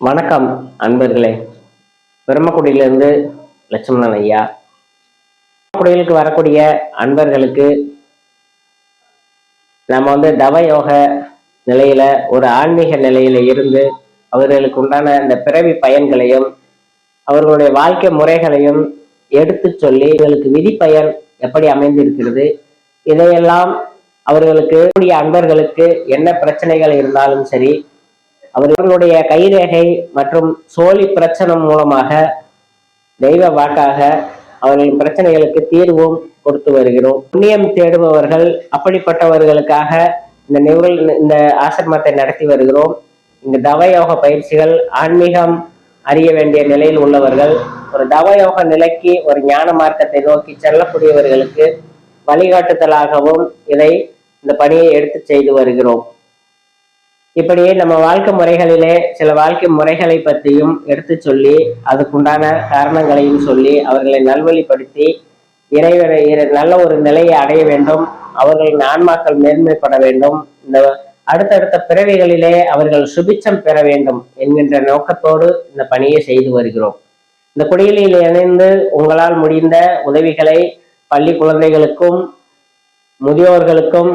வணக்கம் அன்பர்களே. பிரம்மக்குடியிலிருந்து லட்சுமணன் ஐயா. குடிலுக்கு வரக்கூடிய அன்பர்களுக்கு நம்ம தவ யோக நிலையில ஒரு ஆன்மீக நிலையில இருந்து அவர்களுக்கு உண்டான இந்த பிறவி பயன்களையும் அவர்களுடைய வாழ்க்கை முறைகளையும் எடுத்து சொல்லி இவர்களுக்கு விதி பயன் எப்படி அமைந்திருக்கிறது, இதையெல்லாம் அவர்களுக்கு அன்பர்களுக்கு என்ன பிரச்சனைகள் இருந்தாலும் சரி, அவர்களுடைய கைரேகை மற்றும் சோழி பிரச்சனை மூலமாக தெய்வ வாக்காக அவர்களின் பிரச்சனைகளுக்கு தீர்வும் கொடுத்து வருகிறோம். புண்ணியம் தேடுபவர்கள் அப்படிப்பட்டவர்களுக்காக இந்த ஆசிரமத்தை நடத்தி வருகிறோம். இந்த தவயோக பயிற்சிகள் ஆன்மீகம் அறிய வேண்டிய நிலையில் உள்ளவர்கள் ஒரு தவயோக நிலைக்கு ஒரு ஞான மார்க்கத்தை நோக்கி செல்லக்கூடியவர்களுக்கு வழிகாட்டுதலாகவும் இந்த பணியை எடுத்து செய்து வருகிறோம். இப்படியே நம்ம வாழ்க்கை முறைகளிலே சில வாழ்க்கை முறைகளை பற்றியும் எடுத்து சொல்லி அதுக்குண்டான காரணங்களையும் சொல்லி அவர்களை நல்வழிப்படுத்தி நல்ல ஒரு நிலையை அடைய வேண்டும், அவர்களின் ஆன்மாக்கள் மேன்மைப்பட வேண்டும், இந்த அடுத்தடுத்த பிறவிகளிலே அவர்கள் சுபிச்சம் பெற வேண்டும் என்கின்ற நோக்கத்தோடு இந்த பணியை செய்து வருகிறோம். இந்த குடியிலில் இணைந்து உங்களால் முடிந்த உதவிகளை பள்ளி குழந்தைகளுக்கும் முதியோர்களுக்கும்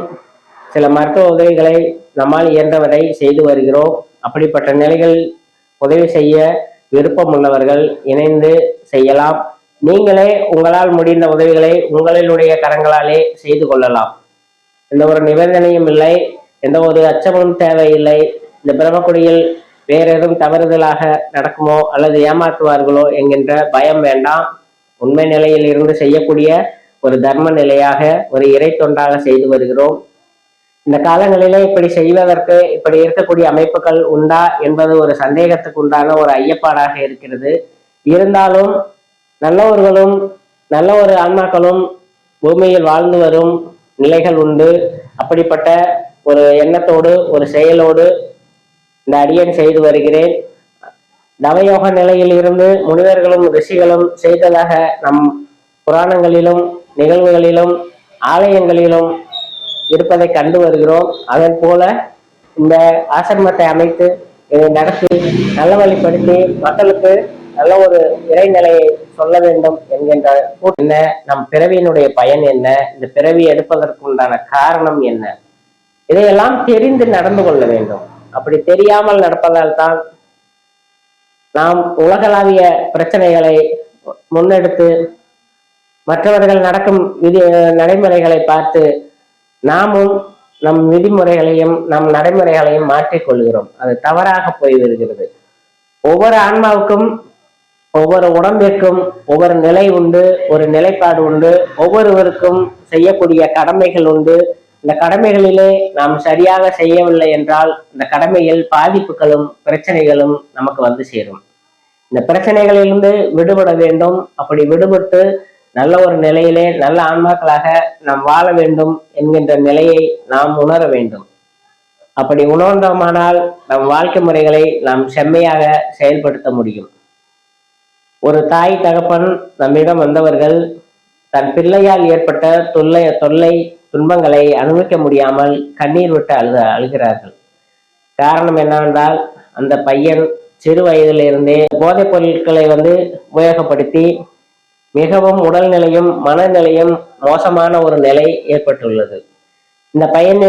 சில மருத்துவ உதவிகளை நம்மால் இயன்றவரை செய்து வருகிறோம். அப்படிப்பட்ட நிலைகள் உதவி செய்ய விருப்பம் உள்ளவர்கள் இணைந்து செய்யலாம். நீங்களே உங்களால் முடிந்த உதவிகளை உங்களுடைய கரங்களாலே செய்து கொள்ளலாம். எந்த ஒரு நிபந்தனையும் இல்லை, எந்த ஒரு அச்சமும் தேவையில்லை. இந்த பிரம்மக்குடியில் வேற எதுவும் தவறுதலாக நடக்குமோ அல்லது ஏமாற்றுவார்களோ என்கின்ற பயம் வேண்டாம். உண்மை நிலையில் இருந்து செய்யக்கூடிய ஒரு தர்ம நிலையாக ஒரு இறை தொண்டாக செய்து வருகிறோம். இந்த காலங்களிலே இப்படி செய்வதற்கு இப்படி இருக்கக்கூடிய அமைப்புகள் உண்டா என்பது ஒரு சந்தேகத்துக்கு உண்டான ஒரு ஐயப்பாடாக இருக்கிறது. இருந்தாலும் நல்லவர்களும் நல்ல ஒரு ஆன்மாக்களும் பூமியில் வாழ்ந்து வரும் நிலைகள் உண்டு. அப்படிப்பட்ட ஒரு எண்ணத்தோடு ஒரு செயலோடு இந்த அடியன் செய்து வருகிறேன். தவயோக நிலையில் இருந்து முனிவர்களும் ரிஷிகளும் செய்ததாக நம் புராணங்களிலும் நிகழ்வுகளிலும் ஆலயங்களிலும் இருப்பதை கண்டு வருகிறோம். அதன் போல இந்த ஆசிரமத்தை அமைத்து இதை நடத்தி நல்ல வழிப்படுத்தி மக்களுக்கு நல்ல ஒரு இறைநிலையை சொல்ல வேண்டும் என்கின்ற என்ன, நம் பிறவியினுடைய பயன் என்ன, இந்த பிறவி எடுப்பதற்குண்டான காரணம் என்ன, இதையெல்லாம் தெரிந்து நடந்து கொள்ள வேண்டும். அப்படி தெரியாமல் நடப்பதால் தான் நாம் உலகளாவிய பிரச்சனைகளை முன்னெடுத்து மற்றவர்கள் நடக்கும் நடைமுறைகளை பார்த்து நாமும் நம் விதிமுறைகளையும் நம் நடைமுறைகளையும் மாற்றிக்கொள்கிறோம். அது தவறாக போய் வருகிறது. ஒவ்வொரு ஆன்மாவுக்கும் ஒவ்வொரு உடம்பிற்கும் ஒவ்வொரு நிலை உண்டு, ஒரு நிலைப்பாடு உண்டு. ஒவ்வொருவருக்கும் செய்யக்கூடிய கடமைகள் உண்டு. இந்த கடமைகளிலே நாம் சரியாக செய்யவில்லை என்றால் இந்த கடமையில் பாதிப்புகளும் பிரச்சனைகளும் நமக்கு வந்து சேரும். இந்த பிரச்சனைகளிலிருந்து விடுபட வேண்டும். அப்படி விடுபட்டு நல்ல ஒரு நிலையிலே நல்ல ஆன்மாக்களாக நாம் வாழ வேண்டும் என்கின்ற நிலையை நாம் உணர வேண்டும். அப்படி உணர்ந்தோமானால் நம் வாழ்க்கை முறைகளை நாம் செம்மையாக செயல்படுத்த முடியும். ஒரு தாய் தகப்பன் நம்மிடம் வந்தவர்கள் தன் பிள்ளையால் ஏற்பட்ட தொல்லை துன்பங்களை அனுபவிக்க முடியாமல் கண்ணீர் விட்டு அழுகிறார்கள். காரணம் என்னவென்றால் அந்த பையன் சிறு வயதிலிருந்தே போதைப் பொருட்களை உபயோகப்படுத்தி மிகவும் உடல்நிலையும் மனநிலையும் மோசமான ஒரு நிலை ஏற்பட்டுள்ளது. இந்த பையன்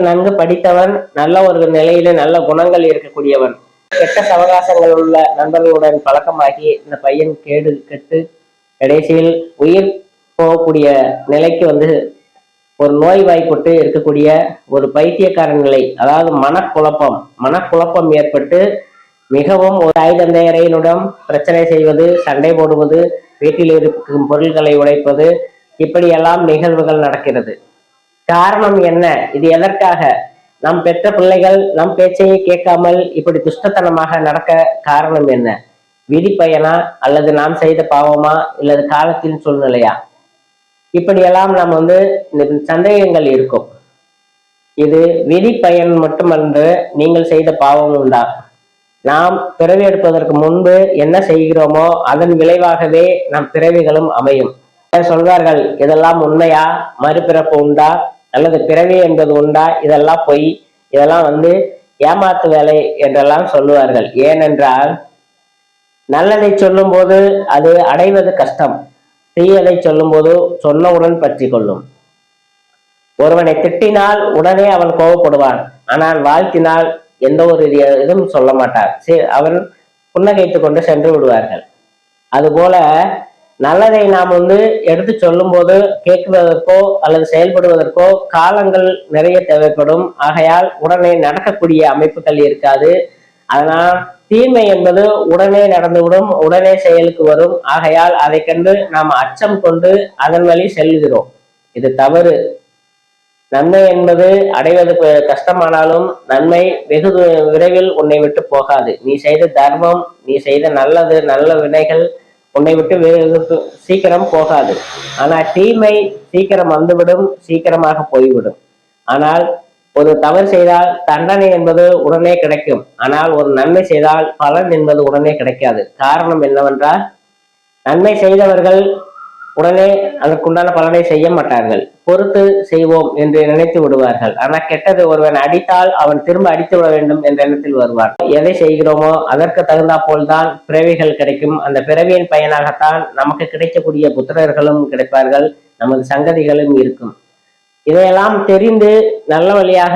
நன்கு படித்தவன், நல்ல ஒரு நிலையில நல்ல குணங்கள் இருக்கக்கூடியவன். கெட்ட சவகாசங்கள் உள்ள நண்பர்களுடன் பழக்கமாகி இந்த பையன் கெட்டு கடைசியில் உயிர் போகக்கூடிய நிலைக்கு ஒரு நோய் வாய்ப்பட்டு இருக்கக்கூடிய ஒரு பைத்தியக்கார நிலை, அதாவது மனக்குழப்பம் ஏற்பட்டு மிகவும் ஒரு தாய் தந்தையரையினுடன் பிரச்சனை செய்வது, சண்டை போடுவது, வீட்டில் இருக்கும் பொருள்களை உடைப்பது, இப்படியெல்லாம் நிகழ்வுகள் நடக்கிறது. காரணம் என்ன? இது எதற்காக? நம் பெற்ற பிள்ளைகள் நம் பேச்சையே கேட்காமல் இப்படி துஷ்டத்தனமாக நடக்க காரணம் என்ன? விதி பயனா அல்லது நாம் செய்த பாவமா இல்லது காலத்தின் சூழ்நிலையா? இப்படியெல்லாம் நாம் இந்த சந்தேகங்கள் இருக்கும். இது விதி பயன் மட்டுமன்று, நீங்கள் செய்த பாவமும் தான். நாம் பிறவி எடுப்பதற்கு முன்பு என்ன செய்கிறோமோ அதன் விளைவாகவே நம் பிறவிகளும் அமையும். சொல்வார்கள், இதெல்லாம் உண்மையா? மறுபிறப்பு உண்டா அல்லது பிறவி என்பது உண்டா? இதெல்லாம் பொய். இதெல்லாம் ஏமாத்து வேலை என்றெல்லாம் சொல்லுவார்கள். ஏனென்றால் நல்லதை சொல்லும் போது அது அடைவது கஷ்டம், தீயதை சொல்லும் போது சொன்னவுடன் பற்றி கொள்ளும். ஒருவனை திட்டினால் உடனே அவன் கோபப்படுவான், ஆனால் வாழ்த்தினால் எந்த ஒரு இதுவும் சொல்ல மாட்டார். அவன் புன்னகைத்துக் கொண்டு சென்று விடுவார்கள். அதுபோல நல்லதை நாம் எடுத்து சொல்லும் போது கேட்குவதற்கோ அல்லது செயல்படுவதற்கோ காலங்கள் நிறைய தேவைப்படும். ஆகையால் உடனே நடக்கக்கூடிய அமைப்புகள் இருக்காது. அதனால் தீமை என்பது உடனே நடந்துவிடும், உடனே செயலுக்கு வரும். ஆகையால் அதை கண்டு நாம் அச்சம் கொண்டு அதன் வழி செல்கிறோம். இது தவறு. நன்மை என்பது அடைவது கஷ்டமானாலும் நன்மை வெகு விரைவில் உன்னை விட்டு போகாது. நீ செய்த தர்மம், நீ செய்த நல்ல வினைகள் உன்னை விட்டு சீக்கிரம் போகாது. ஆனால் தீமை சீக்கிரம் வந்துவிடும், சீக்கிரமாக போய்விடும். ஆனால் ஒரு தவறு செய்தால் தண்டனை என்பது உடனே கிடைக்கும். ஆனால் ஒரு நன்மை செய்தால் பலன் என்பது உடனே கிடைக்காது. காரணம் என்னவென்றால், நன்மை செய்தவர்கள் உடனே அதற்குண்டான பலனை செய்ய மாட்டார்கள், பொறுத்து செய்வோம் என்று நினைத்து விடுவார்கள். ஆனால் கெட்டது, ஒருவன் அடித்தால் அவன் திரும்ப அடித்து விட வேண்டும் என்ற எண்ணத்தில் வருவார். எதை செய்கிறோமோ அதற்கு தகுந்தா போல்தான் பிறவிகள் கிடைக்கும். அந்த பிறவியின் பயனாகத்தான் நமக்கு கிடைக்கக்கூடிய புத்திரர்களும் கிடைப்பார்கள், நமது சங்கதிகளும் இருக்கும். இதையெல்லாம் தெரிந்து நல்ல வழியாக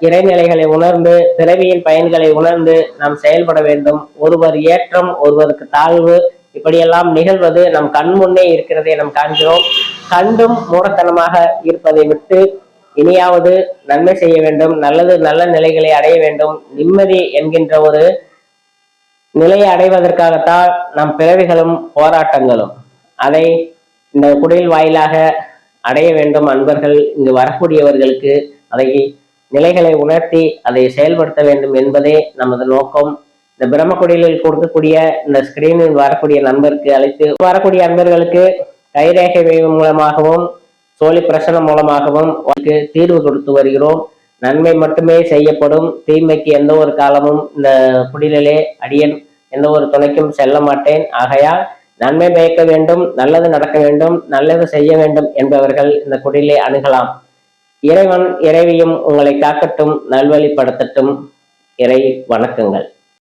இறைநிலைகளை உணர்ந்து பிறவியின் பயன்களை உணர்ந்து நாம் செயல்பட வேண்டும். ஒருவர் ஏற்றம், ஒருவருக்கு தாழ்வு, இப்படியெல்லாம் நிகழ்வது நம் கண் முன்னே இருக்கிறதை நாம் காண்கிறோம். கண்டும் மூடத்தனமாக இருப்பதை விட்டு இனியாவது நன்மை செய்ய வேண்டும், நல்ல நிலைகளை அடைய வேண்டும். நிம்மதி என்கின்ற ஒரு நிலையை அடைவதற்காகத்தான் நம் பிறவிகளும் போராட்டங்களும். அதை இந்த குடில் வாயிலாக அடைய வேண்டும். அன்பர்கள் இங்கு வரக்கூடியவர்களுக்கு அதை நிலைகளை உணர்த்தி அதை செயல்படுத்த வேண்டும் என்பதே நமது நோக்கம். இந்த பிரம்மக்குடியில் கொடுக்கக்கூடிய இந்த ஸ்கிரீனில் வரக்கூடிய நண்பருக்கு அழைத்து வரக்கூடிய அன்பர்களுக்கு கைரேகை மூலமாகவும் சோழி பிரசனம் மூலமாகவும் தீர்வு கொடுத்து வருகிறோம். நன்மை மட்டுமே செய்யப்படும், தீமைக்கு எந்த ஒரு காலமும் இந்த குடிலே அடியன் எந்த ஒரு துணைக்கும் செல்ல மாட்டேன். ஆகையால் நன்மை பயக்க வேண்டும், நல்லது நடக்க வேண்டும், நல்லது செய்ய வேண்டும் என்பவர்கள் இந்த குடிலே அணுகலாம். இறைவன் இறைவியும் உங்களை காக்கட்டும், நல்வழிப்படுத்தட்டும். இறை வணக்கங்கள்.